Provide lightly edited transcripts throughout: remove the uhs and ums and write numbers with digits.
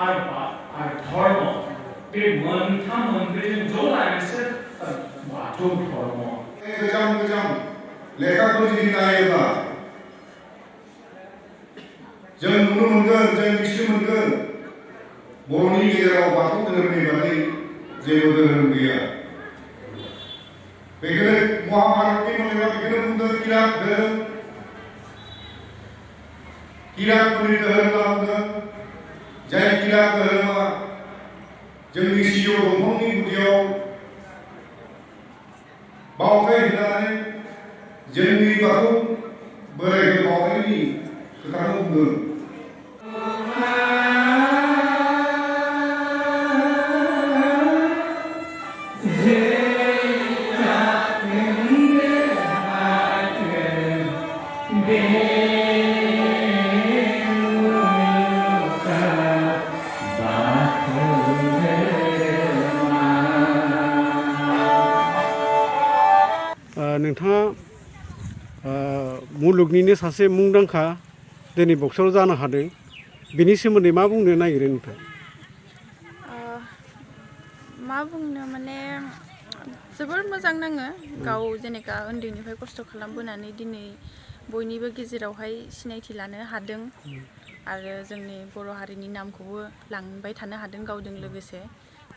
আর ধর্ম এই मोनथाम मोनब्रैजों ज' लानानैसो बाथौ धर्म गोजाम लेखाखौ जुदि नायोब्ला जों नुनो मोनगोन जों मिथिनो मोनगोन बर'नि गेजेराव बाथौ धोरोमनि बागै जेबो धोरोम गैया बेखौनो महाभारतनि मथेबा बेखौनो बुंदों किरात धोरोम किरातफोरनि धोरोम होनना बुंदों जाय किरात धोरोमा जोंनि सिजौ दंफांनि गुदियाव बावथाय होनानै जोंनि बाथौ बोराइखौ बावनायनि खोथाखौ बुंदों नोंथाङा मुलुगनिनो सासे मुंदांखा दिनै बक्सार जानो हादों बेनि सोमोन्दै मा बुंनो नागिरो नोंथां मा बुंनो माने जोबोर मोजां नाङो गाव जेनेका उन्दैनिफ्राय खस्थ' खालामबोनानै दिनै बयनिबो गेजेरावहाय सिनायथि लानो हादों आरो जोंनि बर' हारिनि नामखौबो लांबाय थानो हादों गावजों लोगोसे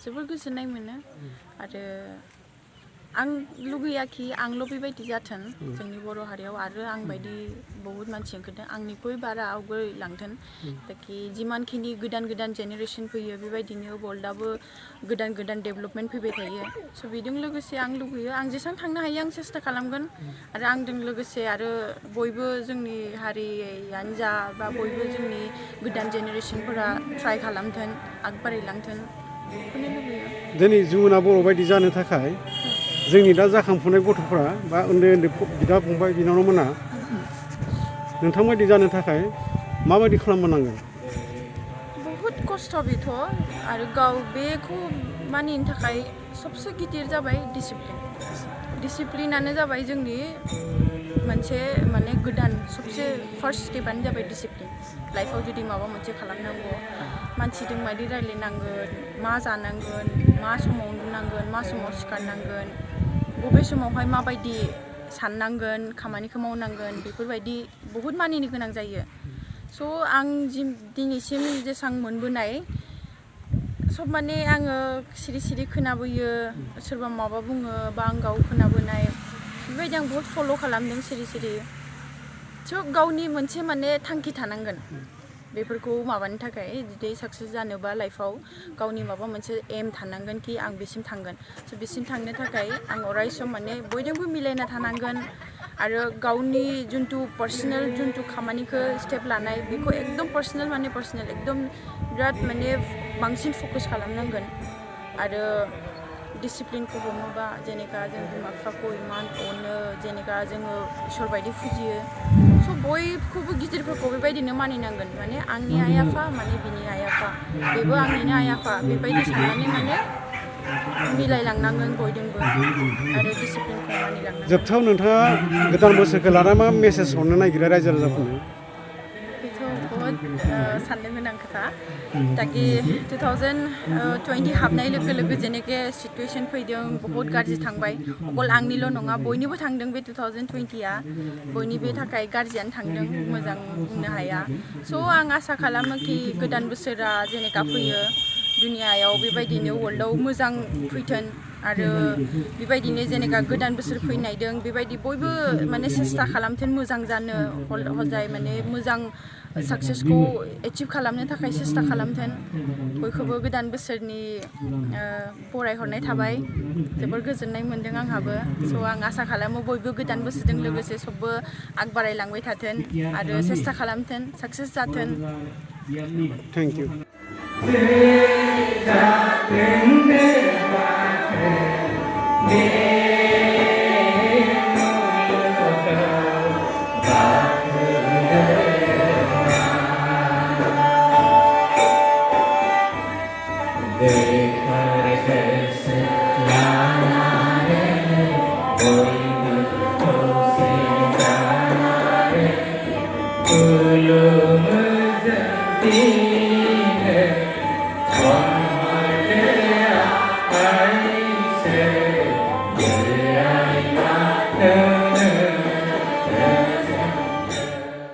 जोबोर गोजोननाय मोनो आरो आं लुगैयाखि आंल' बेबायदि जाथों जोंनि बर' हारियाव आरो आं बायदि बहुत मानसि ओंखारदों आंनिख्रुइ बारा आवगायलांथों ताकि जिमानखिनि गोदान जेनेरेसन फैयो बेबायदिनो वर्ल्डआबो गोदान डेभेलपमेन्ट फैबाय थायो स' बेजों लोगोसे आं लुगैयो आं जेसेबां थांनो हायो आं सेस्था खालामगोन आरो आंजों लोगोसे आरो बयबो जोंनि हारियानो जा बा बयबो जोंनि गोदान जेनेरेसनफोरा ट्राइ खालामथों आगबारायलांथों बेखौनो लुगैयो दिनै जुना बर' बायदि जानो थाखाय जोंनि दा जाखांफुनाय गथ'फोरा बा उन्दै बिदा फंबाय बिनानावमोना नोंथांबायदि जानो थाखाय माबायदि खालामनांगोन बहुत खस्थ' बेथ' आरो गाव बेखौ मानिनो थाखाय सबसे गिदिर जाबाय डिसिप्लिनानो जाबाय जोंनि मोनसे माने गोदान सबसे फार्स्ट स्टेपआनो जाबाय डिसिप्लिन लाइफआव जुदि माबा मोनसे खालामनांगौ मानसिजों मादि रायलायनांगोन मा जानांगोन मा समाव उन्दुनांगोन मा समाव सिखारनांगोन बबे समावहाय माबायदि साननांगोन खामानिखौ मावनांगोन बेफोरबायदि बहुत मानिनो गोनां जायो स' आं दिनैसिम जेसां मोनबोनाय सब माने आङो सिरि खोनाबोयो सोरबा माबा बुङो बा आं गाव खोनाबोनाय बेबायदि आं बहुत फल' खालामदों सिरि स' गावनि मोनसे माने थांखि थानांगोन बेफोरखौ माबानो थाखाय जुदि साक्सेस जानोबा लाइफआव गावनि माबा मोनसे एम थानांगोन कि आं बेसिम थांगोन स' बेसिम थांनो थाखाय आं अराय सम माने बयजोंबो मिलायना थानांगोन आरो गावनि जुनथु पार्सनेल जुनथु खामानिखौ स्टेप लानाय बेखौ एकदम पार्सनेल एकदम बिराद माने बांसिन फकास खालामनांगोन आरो डिसिप्लिनखौ हमोबा जेनेका जों बिमा बिफाखौ इमान अनो जेनेका जोङो इसोर बायदि फुजियो स' बयखौबो गिदिरफोरखौ बेबायदिनो मानिनांगोन माने आंनि आइ आफा माने बिनि आइ आफा बेबो आंनिनो आइ आफा बेबायदि साननानै माने मिलायलांनांगोन बयजोंबो आरो डिसिप्लिनखौ मानिलांनांगोन जोबथायाव नोंथाङा गोदान बोसोरखौ लाना मा मेसेज हरनो नागिरो रायजो राजाफोरनो बेथ' बहुत साननो गोनां खोथा ताकि 2020 हाबनाय लोगो लोगो जेनेके सिटुवेसन फैदों बहुत गाज्रि थांबाय अकल आंनिल' नङा बयनिबो थांदों बे 2020आ बयनिबो थाखाय गाज्रियानो थांदों मोजां बुंनो हाया स' आं आसा खालामो कि गोदान बोसोरा जेनेका फैयो दुनियायाव बेबायदिनो वर्ल्डआव मोजां फैथों आरो बेबायदिनो जेनेका गोदान बोसोर फैनायदों बेबायदि बयबो माने सेस्था खालामथों मोजां जानो हजाय माने मोजां साक्सेसखौ एचिभ खालामनो थाखाय सेस्था खालामथों बयखौबो गोदान बोसोरनि बरायहरनाय थाबाय जोबोर गोजोननाय मोन्दों आंहाबो स' आं आसा खालामो बयबो गोदान बोसोरजों लोगोसे सबबो आगबारायलांबाय थाथों आरो सेस्था खालामथों साक्सेस जाथों थेंक इउ